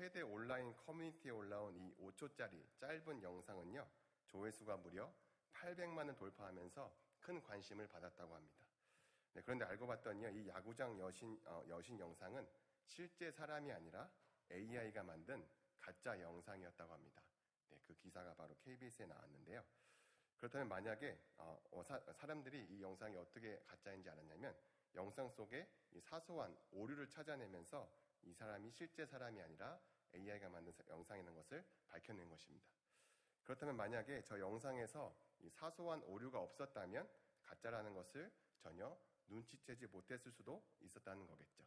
세대 온라인 커뮤니티에 올라온 이 5초짜리 짧은 영상은요, 조회수가 무려 800만을 돌파하면서 큰 관심을 받았다고 합니다. 네, 그런데 알고 봤더니요, 이 야구장 여신 영상은 실제 사람이 아니라 AI가 만든 가짜 영상이었다고 합니다. 네, 그 기사가 바로 KBS에 나왔는데요. 그렇다면 만약에 사람들이 이 영상이 어떻게 가짜인지 알았냐면, 영상 속에 이 사소한 오류를 찾아내면서 이 사람이 실제 사람이 아니라 AI가 만든 영상이라는 것을 밝혀낸 것입니다. 그렇다면 만약에 저 영상에서 이 사소한 오류가 없었다면 가짜라는 것을 전혀 눈치채지 못했을 수도 있었다는 거겠죠.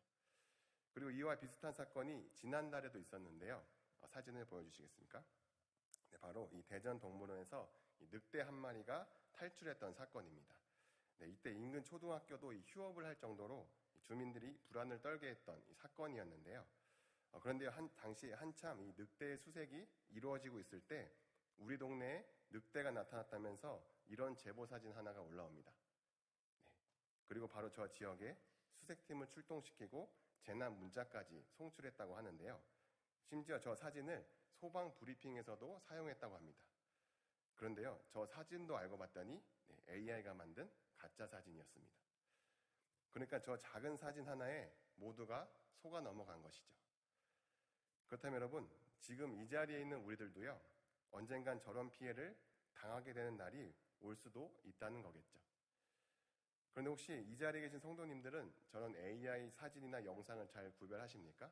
그리고 이와 비슷한 사건이 지난달에도 있었는데요. 사진을 보여주시겠습니까? 네, 바로 이 대전 동물원에서 이 늑대 한 마리가 탈출했던 사건입니다. 네, 이때 인근 초등학교도 이 휴업을 할 정도로 주민들이 불안을 떨게 했던 이 사건이었는데요. 그런데 당시 한참 이 늑대의 수색이 이루어지고 있을 때 우리 동네에 늑대가 나타났다면서 이런 제보 사진 하나가 올라옵니다. 네, 그리고 바로 저 지역에 수색팀을 출동시키고 재난 문자까지 송출했다고 하는데요. 심지어 저 사진을 소방 브리핑에서도 사용했다고 합니다. 그런데요, 저 사진도 알고 봤더니 AI가 만든 가짜 사진이었습니다. 그러니까 저 작은 사진 하나에 모두가 속아 넘어간 것이죠. 그렇다면 여러분, 지금 이 자리에 있는 우리들도요, 언젠간 저런 피해를 당하게 되는 날이 올 수도 있다는 거겠죠. 그런데 혹시 이 자리에 계신 성도님들은 저런 AI 사진이나 영상을 잘 구별하십니까?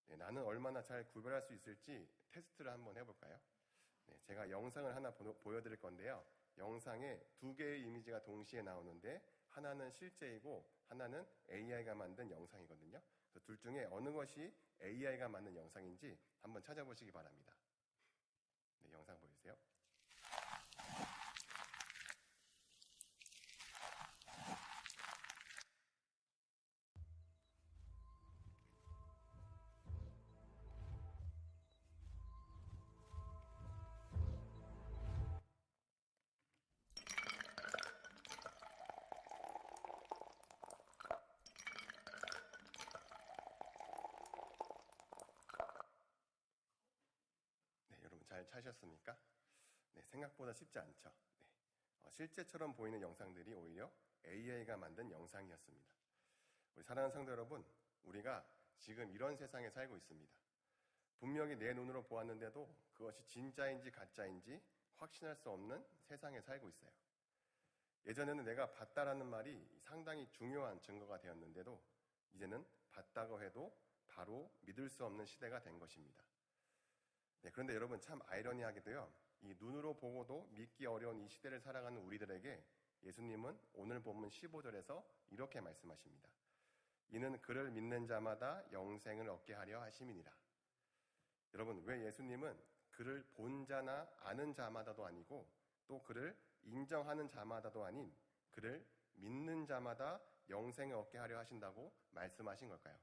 네, 나는 얼마나 잘 구별할 수 있을지 테스트를 한번 해볼까요? 네, 제가 영상을 하나 보여드릴 건데요. 영상에 두 개의 이미지가 동시에 나오는데 하나는 실제이고 하나는 AI가 만든 영상이거든요. 그래서 둘 중에 어느 것이 AI가 만든 영상인지 한번 찾아보시기 바랍니다. 네, 영상 보여주세요. 네, 여러분 잘 찾으셨습니까? 네, 생각보다 쉽지 않죠. 네, 실제처럼 보이는 영상들이 오히려 AI가 만든 영상이었습니다. 우리 사랑하는 성도 여러분, 우리가 지금 이런 세상에 살고 있습니다. 분명히 내 눈으로 보았는데도 그것이 진짜인지 가짜인지 확신할 수 없는 세상에 살고 있어요. 예전에는 내가 봤다라는 말이 상당히 중요한 증거가 되었는데도 이제는 봤다고 해도 바로 믿을 수 없는 시대가 된 것입니다. 네, 그런데 여러분 참 아이러니하게도요, 이 눈으로 보고도 믿기 어려운 이 시대를 살아가는 우리들에게 예수님은 오늘 본문 15절에서 이렇게 말씀하십니다. 이는 그를 믿는 자마다 영생을 얻게 하려 하심이니라. 여러분, 왜 예수님은 그를 본 자나 아는 자마다도 아니고 또 그를 인정하는 자마다도 아닌 그를 믿는 자마다 영생을 얻게 하려 하신다고 말씀하신 걸까요?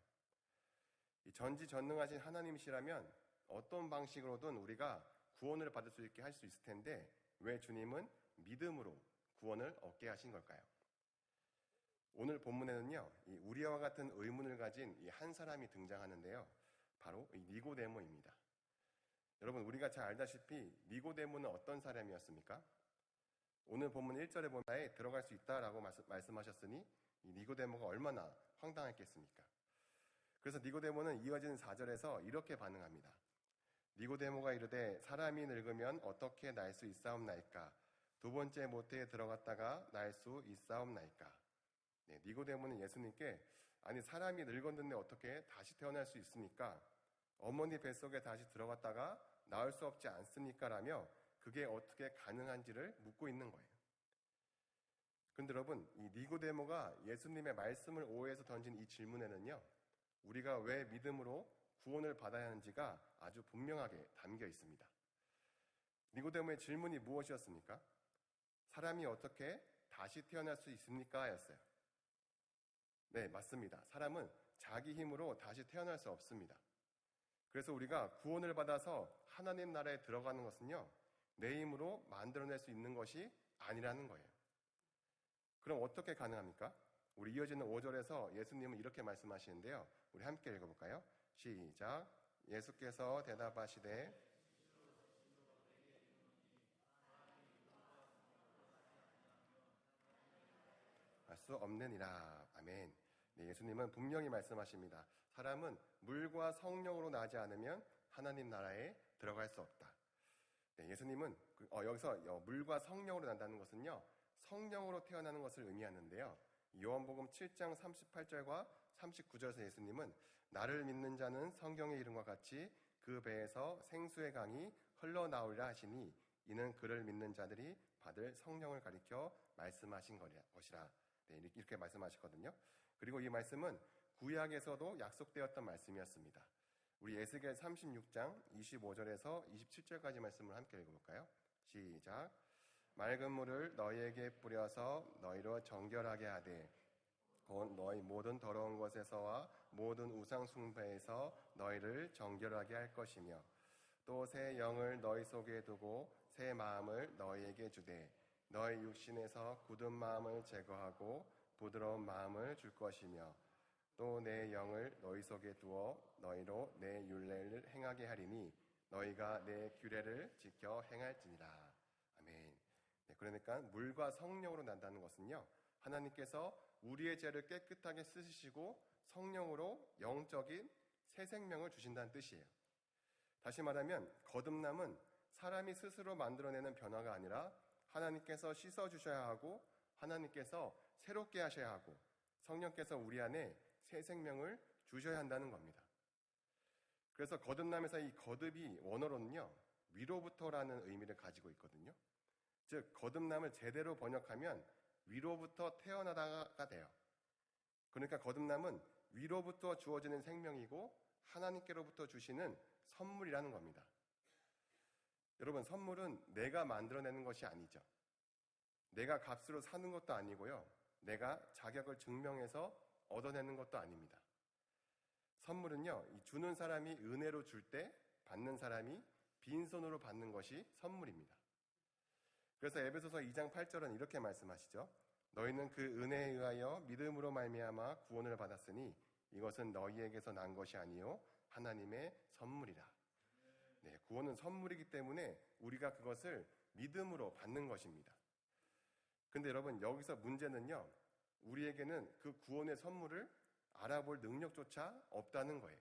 이 전지전능하신 하나님이시라면 어떤 방식으로든 우리가 구원을 받을 수 있게 할 수 있을 텐데 왜 주님은 믿음으로 구원을 얻게 하신 걸까요? 오늘 본문에는요, 이 우리와 같은 의문을 가진 이 한 사람이 등장하는데요. 바로 이 니고데모입니다. 여러분, 우리가 잘 알다시피 니고데모는 어떤 사람이었습니까? 오늘 본문 1절에 보면 나에 들어갈 수 있다라고 말씀하셨으니 이 니고데모가 얼마나 황당했겠습니까? 그래서 니고데모는 이어지는 4절에서 이렇게 반응합니다. 니고데모가 이르되 사람이 늙으면 어떻게 날 수 있사옵나이까? 두 번째 모태에 들어갔다가 날 수 있사옵나이까? 네, 니고데모는 예수님께 아니 사람이 늙었는데 어떻게 다시 태어날 수 있습니까? 어머니 뱃속에 다시 들어갔다가 나올 수 없지 않습니까? 라며 그게 어떻게 가능한지를 묻고 있는 거예요. 그런데 여러분, 이 니고데모가 예수님의 말씀을 오해해서 던진 이 질문에는요, 우리가 왜 믿음으로 구원을 받아야 하는지가 아주 분명하게 담겨 있습니다. 니고데모의 질문이 무엇이었습니까? 사람이 어떻게 다시 태어날 수 있습니까? 였어요. 네, 맞습니다. 사람은 자기 힘으로 다시 태어날 수 없습니다. 그래서 우리가 구원을 받아서 하나님 나라에 들어가는 것은요, 내 힘으로 만들어낼 수 있는 것이 아니라는 거예요. 그럼 어떻게 가능합니까? 우리 이어지는 5절에서 예수님은 이렇게 말씀하시는데요. 우리 함께 읽어볼까요? 시작. 예수께서 대답하시되 알 수 없느니라. 아멘. 네, 예수님은 분명히 말씀하십니다. 사람은 물과 성령으로 나지 않으면 하나님 나라에 들어갈 수 없다. 네, 예수님은 여기서 물과 성령으로 난다는 것은요, 성령으로 태어나는 것을 의미하는데요. 요한복음 7장 38절과 39절에서 예수님은 나를 믿는 자는 성경의 이름과 같이 그 배에서 생수의 강이 흘러나오리라 하시니 이는 그를 믿는 자들이 받을 성령을 가리켜 말씀하신 것이라. 네, 이렇게 말씀하셨거든요. 그리고 이 말씀은 구약에서도 약속되었던 말씀이었습니다. 우리 에스겔 36장 25절에서 27절까지 말씀을 함께 읽어볼까요? 시작. 맑은 물을 너희에게 뿌려서 너희로 정결하게 하되 곧 너희 모든 더러운 것에서와 모든 우상 숭배에서 너희를 정결하게 할 것이며 또 새 영을 너희 속에 두고 새 마음을 너희에게 주되 너희 육신에서 굳은 마음을 제거하고 부드러운 마음을 줄 것이며 또 내 영을 너희 속에 두어 너희로 내 율례를 행하게 하리니 너희가 내 규례를 지켜 행할지니라. 아멘. 네, 그러니까 물과 성령으로 난다는 것은요, 하나님께서 우리의 죄를 깨끗하게 씻으시고 성령으로 영적인 새 생명을 주신다는 뜻이에요. 다시 말하면 거듭남은 사람이 스스로 만들어내는 변화가 아니라 하나님께서 씻어주셔야 하고 하나님께서 새롭게 하셔야 하고 성령께서 우리 안에 새 생명을 주셔야 한다는 겁니다. 그래서 거듭남에서 이 거듭이 원어로는요, 위로부터라는 의미를 가지고 있거든요. 즉 거듭남을 제대로 번역하면 위로부터 태어나다가 돼요. 그러니까 거듭남은 위로부터 주어지는 생명이고 하나님께로부터 주시는 선물이라는 겁니다. 여러분, 선물은 내가 만들어내는 것이 아니죠. 내가 값으로 사는 것도 아니고요. 내가 자격을 증명해서 얻어내는 것도 아닙니다. 선물은요, 이 주는 사람이 은혜로 줄 때 받는 사람이 빈손으로 받는 것이 선물입니다. 그래서 에베소서 2장 8절은 이렇게 말씀하시죠. 너희는 그 은혜에 의하여 믿음으로 말미암아 구원을 받았으니 이것은 너희에게서 난 것이 아니요 하나님의 선물이라. 네, 구원은 선물이기 때문에 우리가 그것을 믿음으로 받는 것입니다. 근데 여러분, 여기서 문제는요, 우리에게는 그 구원의 선물을 알아볼 능력조차 없다는 거예요.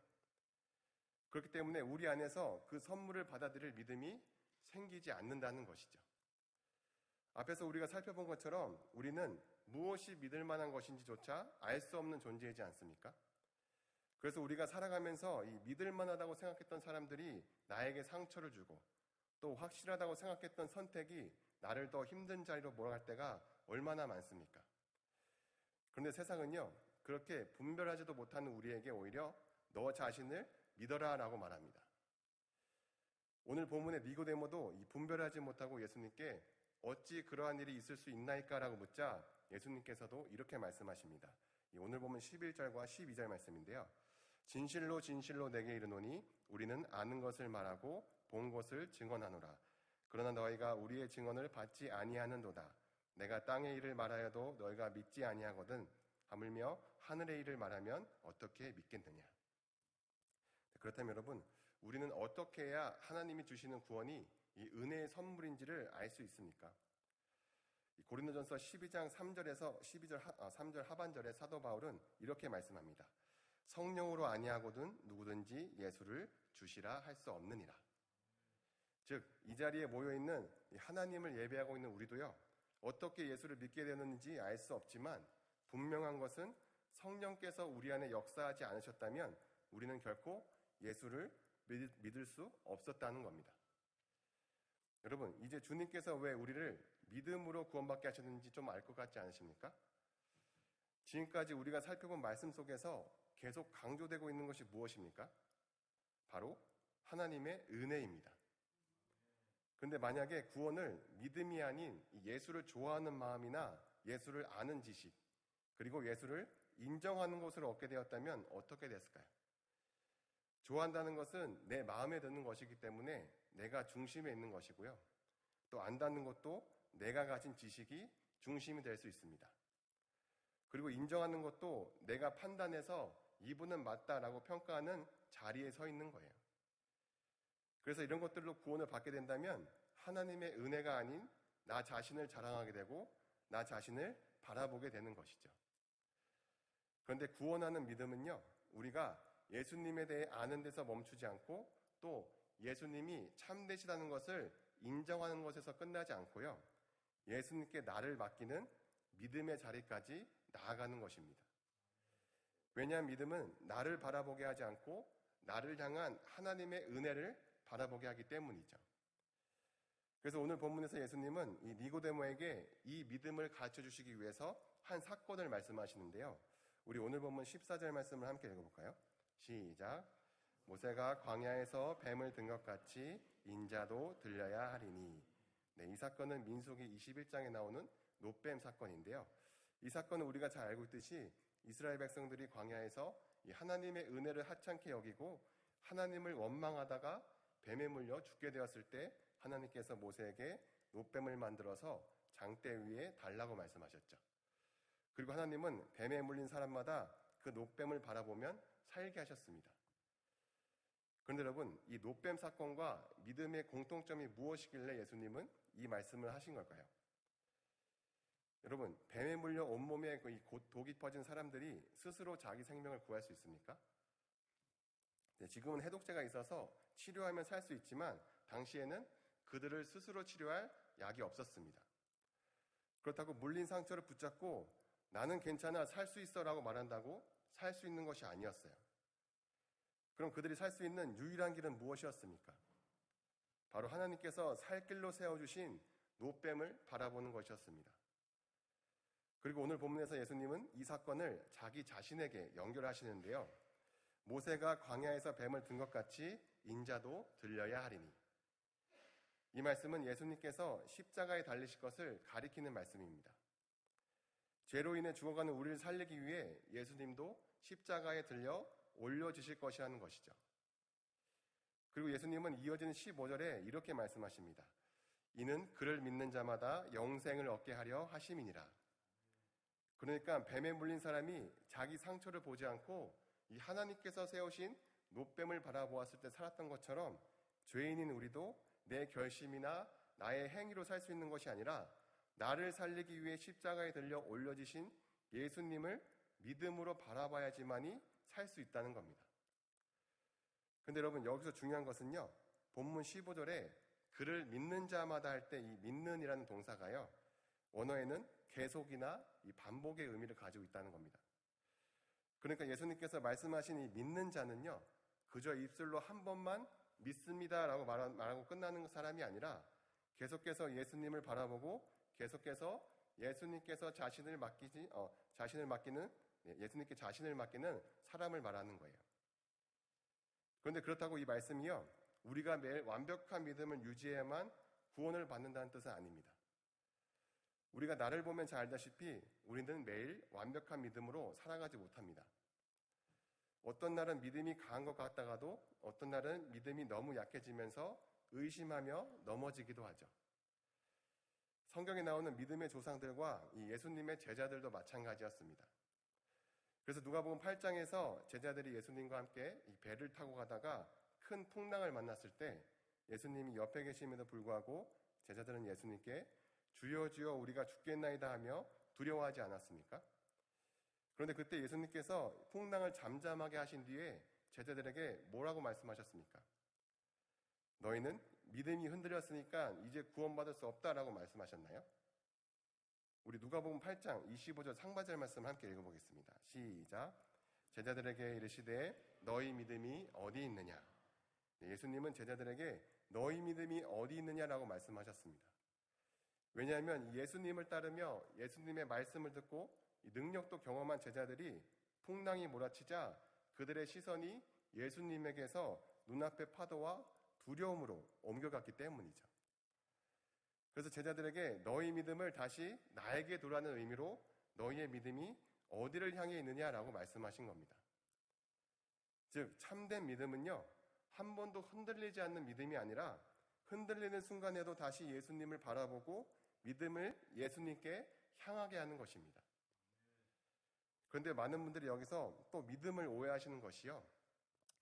그렇기 때문에 우리 안에서 그 선물을 받아들일 믿음이 생기지 않는다는 것이죠. 앞에서 우리가 살펴본 것처럼 우리는 무엇이 믿을 만한 것인지조차 알 수 없는 존재이지 않습니까? 그래서 우리가 살아가면서 이 믿을 만하다고 생각했던 사람들이 나에게 상처를 주고 또 확실하다고 생각했던 선택이 나를 더 힘든 자리로 몰아갈 때가 얼마나 많습니까? 그런데 세상은요, 그렇게 분별하지도 못하는 우리에게 오히려 너 자신을 믿어라 라고 말합니다. 오늘 본문의 니고데모도 이 분별하지 못하고 예수님께 어찌 그러한 일이 있을 수 있나이까 라고 묻자 예수님께서도 이렇게 말씀하십니다. 오늘 보면 11절과 12절 말씀인데요. 진실로 진실로 내게 이르노니 우리는 아는 것을 말하고 본 것을 증언하노라. 그러나 너희가 우리의 증언을 받지 아니하는도다. 내가 땅의 일을 말하여도 너희가 믿지 아니하거든 하물며 하늘의 일을 말하면 어떻게 믿겠느냐. 그렇다면 여러분, 우리는 어떻게 해야 하나님이 주시는 구원이 이 은혜의 선물인지를 알 수 있습니까? 고린도전서 12장 3절에서 3절 하반절에 사도 바울은 이렇게 말씀합니다. 성령으로 아니하거든 누구든지 예수를 주시라 할 수 없느니라. 즉, 이 자리에 모여있는 하나님을 예배하고 있는 우리도요, 어떻게 예수를 믿게 되는지 알 수 없지만 분명한 것은 성령께서 우리 안에 역사하지 않으셨다면 우리는 결코 예수를 믿을 수 없었다는 겁니다. 여러분, 이제 주님께서 왜 우리를 믿음으로 구원받게 하셨는지 좀 알 것 같지 않으십니까? 지금까지 우리가 살펴본 말씀 속에서 계속 강조되고 있는 것이 무엇입니까? 바로 하나님의 은혜입니다. 그런데 만약에 구원을 믿음이 아닌 예수를 좋아하는 마음이나 예수를 아는 지식, 그리고 예수를 인정하는 것으로 얻게 되었다면 어떻게 됐을까요? 좋아한다는 것은 내 마음에 드는 것이기 때문에 내가 중심에 있는 것이고요. 또 안다는 것도 내가 가진 지식이 중심이 될 수 있습니다. 그리고 인정하는 것도 내가 판단해서 이분은 맞다라고 평가하는 자리에 서 있는 거예요. 그래서 이런 것들로 구원을 받게 된다면 하나님의 은혜가 아닌 나 자신을 자랑하게 되고 나 자신을 바라보게 되는 것이죠. 그런데 구원하는 믿음은요, 우리가 예수님에 대해 아는 데서 멈추지 않고 또 예수님이 참되시다는 것을 인정하는 것에서 끝나지 않고요, 예수님께 나를 맡기는 믿음의 자리까지 나아가는 것입니다. 왜냐하면 믿음은 나를 바라보게 하지 않고 나를 향한 하나님의 은혜를 바라보게 하기 때문이죠. 그래서 오늘 본문에서 예수님은 이 니고데모에게 이 믿음을 가르쳐 주시기 위해서 한 사건을 말씀하시는데요. 우리 오늘 본문 14절 말씀을 함께 읽어볼까요? 시작. 모세가 광야에서 뱀을 든 것 같이 인자도 들려야 하리니. 네, 이 사건은 민수기 21장에 나오는 놋뱀 사건인데요. 이 사건은 우리가 잘 알고 있듯이 이스라엘 백성들이 광야에서 이 하나님의 은혜를 하찮게 여기고 하나님을 원망하다가 뱀에 물려 죽게 되었을 때 하나님께서 모세에게 놋뱀을 만들어서 장대 위에 달라고 말씀하셨죠. 그리고 하나님은 뱀에 물린 사람마다 그 놋뱀을 바라보면 살게 하셨습니다. 그런데 여러분, 이 놋뱀 사건과 믿음의 공통점이 무엇이길래 예수님은 이 말씀을 하신 걸까요? 여러분, 뱀에 물려 온몸에 독이 퍼진 사람들이 스스로 자기 생명을 구할 수 있습니까? 네, 지금은 해독제가 있어서 치료하면 살 수 있지만 당시에는 그들을 스스로 치료할 약이 없었습니다. 그렇다고 물린 상처를 붙잡고 나는 괜찮아, 살 수 있어 라고 말한다고 살 수 있는 것이 아니었어요. 그럼 그들이 살 수 있는 유일한 길은 무엇이었습니까? 바로 하나님께서 살 길로 세워주신 놋뱀을 바라보는 것이었습니다. 그리고 오늘 본문에서 예수님은 이 사건을 자기 자신에게 연결하시는데요. 모세가 광야에서 뱀을 든 것 같이 인자도 들려야 하리니. 이 말씀은 예수님께서 십자가에 달리실 것을 가리키는 말씀입니다. 죄로 인해 죽어가는 우리를 살리기 위해 예수님도 십자가에 들려 올려지실 것이라는 것이죠. 그리고 예수님은 이어지는 15절에 이렇게 말씀하십니다. 이는 그를 믿는 자마다 영생을 얻게 하려 하심이니라. 그러니까 뱀에 물린 사람이 자기 상처를 보지 않고 이 하나님께서 세우신 놋뱀을 바라보았을 때 살았던 것처럼 죄인인 우리도 내 결심이나 나의 행위로 살 수 있는 것이 아니라 나를 살리기 위해 십자가에 들려 올려지신 예수님을 믿음으로 바라봐야지만이 살 수 있다는 겁니다. 그런데 여러분, 여기서 중요한 것은요, 본문 15절에 그를 믿는 자마다 할 때 이 믿는이라는 동사가요, 원어에는 계속이나 이 반복의 의미를 가지고 있다는 겁니다. 그러니까 예수님께서 말씀하신 이 믿는 자는요, 그저 입술로 한 번만 믿습니다라고 말하고 끝나는 사람이 아니라 계속해서 예수님을 바라보고 계속해서 예수님께서 예수님께 자신을 맡기는 사람을 말하는 거예요. 그런데 그렇다고 이 말씀이요, 우리가 매일 완벽한 믿음을 유지해야만 구원을 받는다는 뜻은 아닙니다. 우리가 나를 보면 잘 알다시피 우리는 매일 완벽한 믿음으로 살아가지 못합니다. 어떤 날은 믿음이 강한 것 같다가도 어떤 날은 믿음이 너무 약해지면서 의심하며 넘어지기도 하죠. 성경에 나오는 믿음의 조상들과 이 예수님의 제자들도 마찬가지였습니다. 그래서 누가복음 8장에서 제자들이 예수님과 함께 이 배를 타고 가다가 큰 풍랑을 만났을 때 예수님이 옆에 계심에도 불구하고 제자들은 예수님께 주여 주여 우리가 죽겠나이다 하며 두려워하지 않았습니까? 그런데 그때 예수님께서 풍랑을 잠잠하게 하신 뒤에 제자들에게 뭐라고 말씀하셨습니까? 너희는 믿음이 흔들렸으니까 이제 구원받을 수 없다라고 말씀하셨나요? 우리 누가복음 8장 25절 상반절 말씀 함께 읽어보겠습니다. 시작. 제자들에게 이르시되 너희 믿음이 어디 있느냐? 예수님은 제자들에게 너희 믿음이 어디 있느냐라고 말씀하셨습니다. 왜냐하면 예수님을 따르며 예수님의 말씀을 듣고 능력도 경험한 제자들이 풍랑이 몰아치자 그들의 시선이 예수님에게서 눈앞의 파도와 두려움으로 옮겨갔기 때문이죠. 그래서 제자들에게 너희 믿음을 다시 나에게 두라는 의미로 너희의 믿음이 어디를 향해 있느냐라고 말씀하신 겁니다. 즉 참된 믿음은요, 한 번도 흔들리지 않는 믿음이 아니라 흔들리는 순간에도 다시 예수님을 바라보고 믿음을 예수님께 향하게 하는 것입니다. 그런데 많은 분들이 여기서 또 믿음을 오해하시는 것이요,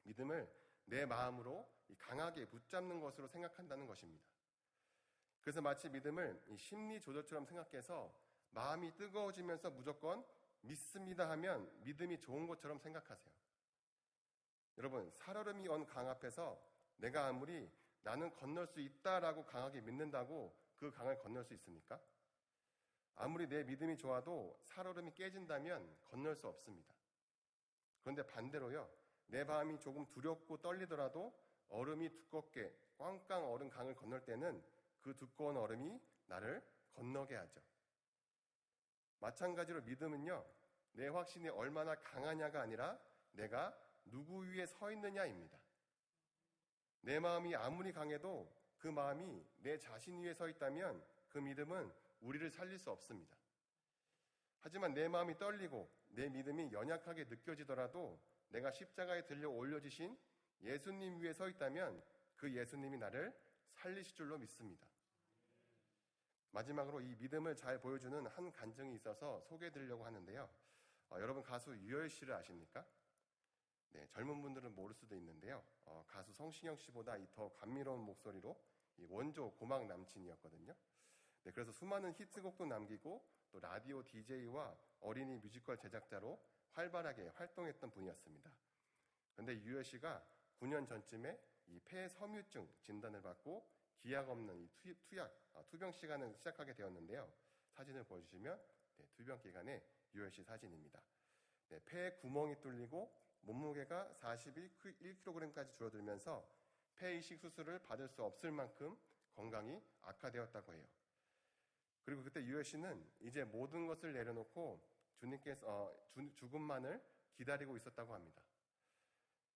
믿음을 내 마음으로 강하게 붙잡는 것으로 생각한다는 것입니다. 그래서 마치 믿음을 심리 조절처럼 생각해서 마음이 뜨거워지면서 무조건 믿습니다 하면 믿음이 좋은 것처럼 생각하세요. 여러분, 살얼음이 온 강 앞에서 내가 아무리 나는 건널 수 있다라고 강하게 믿는다고 그 강을 건널 수 있습니까? 아무리 내 믿음이 좋아도 살얼음이 깨진다면 건널 수 없습니다. 그런데 반대로요, 내 마음이 조금 두렵고 떨리더라도 얼음이 두껍게 꽝꽝 얼은 강을 건널 때는 그 두꺼운 얼음이 나를 건너게 하죠. 마찬가지로 믿음은요, 내 확신이 얼마나 강하냐가 아니라 내가 누구 위에 서 있느냐입니다. 내 마음이 아무리 강해도 그 마음이 내 자신 위에 서 있다면 그 믿음은 우리를 살릴 수 없습니다. 하지만 내 마음이 떨리고 내 믿음이 연약하게 느껴지더라도 내가 십자가에 들려 올려지신 예수님 위에 서 있다면 그 예수님이 나를 살리실 줄로 믿습니다. 마지막으로 이 믿음을 잘 보여주는 한 간증이 있어서 소개해드리려고 하는데요. 여러분 가수 유열 씨를 아십니까? 네, 젊은 분들은 모를 수도 있는데요. 가수 성시경 씨보다 더 감미로운 목소리로 이 원조 고막 남친이었거든요. 네, 그래서 수많은 히트곡도 남기고 또 라디오 DJ와 어린이 뮤지컬 제작자로 활발하게 활동했던 분이었습니다. 그런데 유열 씨가 9년 전쯤에 이 폐섬유증 진단을 받고 기약 없는 이 투병 시간을 시작하게 되었는데요. 사진을 보여주시면 네, 투병 기간의 유열 씨 사진입니다. 네, 폐에 구멍이 뚫리고 몸무게가 41kg까지 줄어들면서 폐 이식 수술을 받을 수 없을 만큼 건강이 악화되었다고 해요. 그리고 그때 유열 씨는 이제 모든 것을 내려놓고 주님께서 죽음만을 기다리고 있었다고 합니다.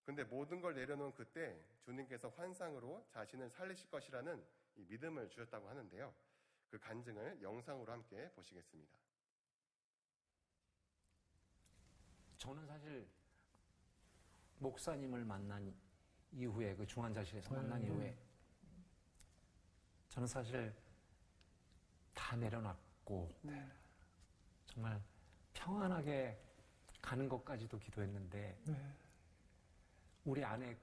그런데 모든 걸 내려놓은 그때 주님께서 환상으로 자신을 살리실 것이라는 이 믿음을 주셨다고 하는데요. 그 간증을 영상으로 함께 보시겠습니다. 저는 사실 목사님을 만난 이후에 그 중환자실에서 만난 이후에 저는 사실 다 내려놨고 정말 평안하게 가는 것까지도 기도했는데 우리 아내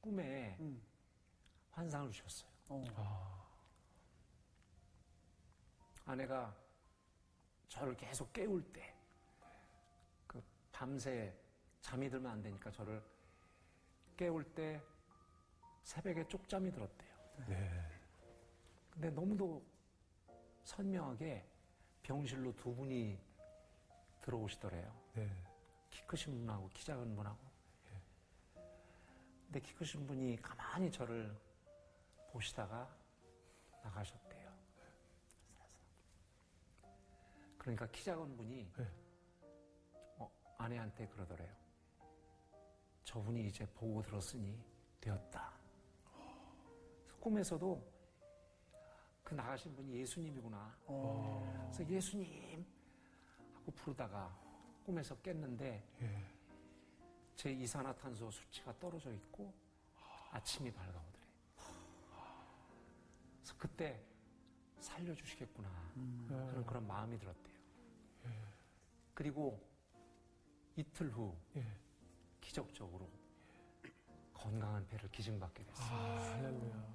꿈에 환상을 주셨어요. 아내가 저를 계속 깨울 때 그 밤새 잠이 들면 안 되니까 저를 깨울 때 새벽에 쪽잠이 들었대요. 근데 너무도 선명하게 병실로 두 분이 들어오시더래요. 키 크신 분하고 키 작은 분하고. 근데 키 크신 분이 가만히 저를 보시다가 나가셨대요. 그러니까 키 작은 분이 아내한테 그러더래요. 저분이 이제 보고 들었으니 되었다. 꿈에서도 그 나가신 분이 예수님이구나. 그래서 예수님 하고 부르다가 꿈에서 깼는데 제 이산화탄소 수치가 떨어져 있고 아침이 밝아오더래. 그래서 그때 살려주시겠구나 그런 마음이 들었대요. 그리고 이틀 후 기적적으로 건강한 폐를 기증받게 됐어요.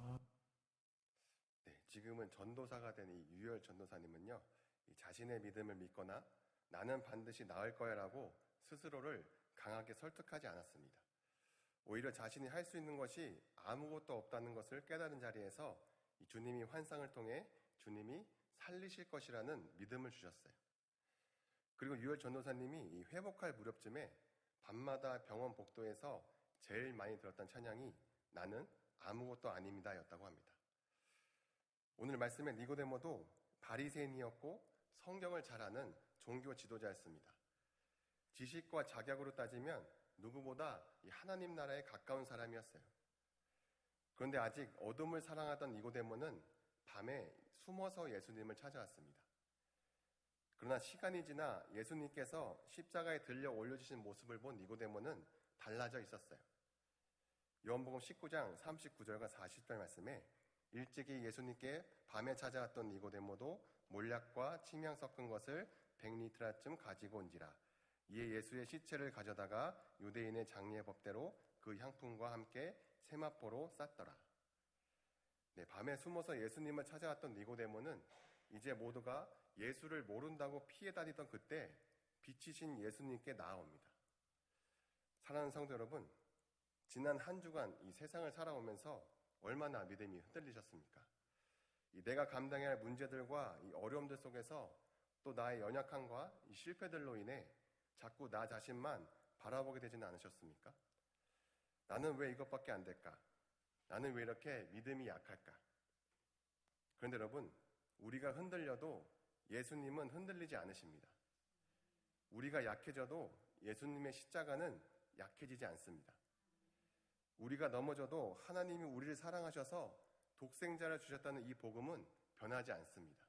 네, 지금은 전도사가 된 이 유열 전도사님은요, 이 자신의 믿음을 믿거나 나는 반드시 나을 거야라고 스스로를 강하게 설득하지 않았습니다. 오히려 자신이 할 수 있는 것이 아무것도 없다는 것을 깨달은 자리에서 이 주님이 환상을 통해 주님이 살리실 것이라는 믿음을 주셨어요. 그리고 유열 전도사님이 이 회복할 무렵쯤에 밤마다 병원 복도에서 제일 많이 들었던 찬양이 나는 아무것도 아닙니다 였다고 합니다. 오늘 말씀의 니고데모도 바리새인이었고 성경을 잘 아는 종교 지도자였습니다. 지식과 자격으로 따지면 누구보다 이 하나님 나라에 가까운 사람이었어요. 그런데 아직 어둠을 사랑하던 니고데모는 밤에 숨어서 예수님을 찾아왔습니다. 그러나 시간이 지나 예수님께서 십자가에 들려 올려주신 모습을 본 니고데모는 달라져 있었어요. 요한복음 19장 39절과 40절 말씀에 일찍이 예수님께 밤에 찾아왔던 니고데모도 몰약과 침향 섞은 것을 100리트라쯤 가지고 온지라. 이에 예수의 시체를 가져다가 유대인의 장례 법대로 그 향품과 함께 세마포로 쌌더라. 네, 밤에 숨어서 예수님을 찾아왔던 니고데모는 이제 모두가 예수를 모른다고 피해 다니던 그때 빛이신 예수님께 나아옵니다. 사랑하는 성도 여러분, 지난 한 주간 이 세상을 살아오면서 얼마나 믿음이 흔들리셨습니까? 내가 감당해야 할 문제들과 이 어려움들 속에서 또 나의 연약함과 이 실패들로 인해 자꾸 나 자신만 바라보게 되지는 않으셨습니까? 나는 왜 이것밖에 안 될까? 나는 왜 이렇게 믿음이 약할까? 그런데 여러분, 우리가 흔들려도 예수님은 흔들리지 않으십니다. 우리가 약해져도 예수님의 십자가는 약해지지 않습니다. 우리가 넘어져도 하나님이 우리를 사랑하셔서 독생자를 주셨다는 이 복음은 변하지 않습니다.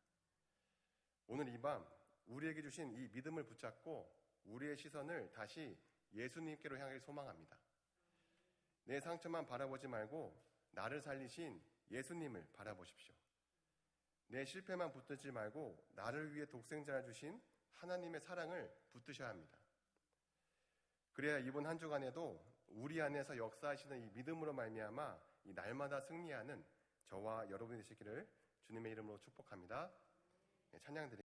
오늘 이 밤 우리에게 주신 이 믿음을 붙잡고 우리의 시선을 다시 예수님께로 향하길 소망합니다. 내 상처만 바라보지 말고 나를 살리신 예수님을 바라보십시오. 내 실패만 붙들지 말고 나를 위해 독생자를 주신 하나님의 사랑을 붙드셔야 합니다. 그래야 이번 한 주간에도 우리 안에서 역사하시는 이 믿음으로 말미암아 이 날마다 승리하는 저와 여러분이 되시기를 주님의 이름으로 축복합니다. 찬양 드립니다.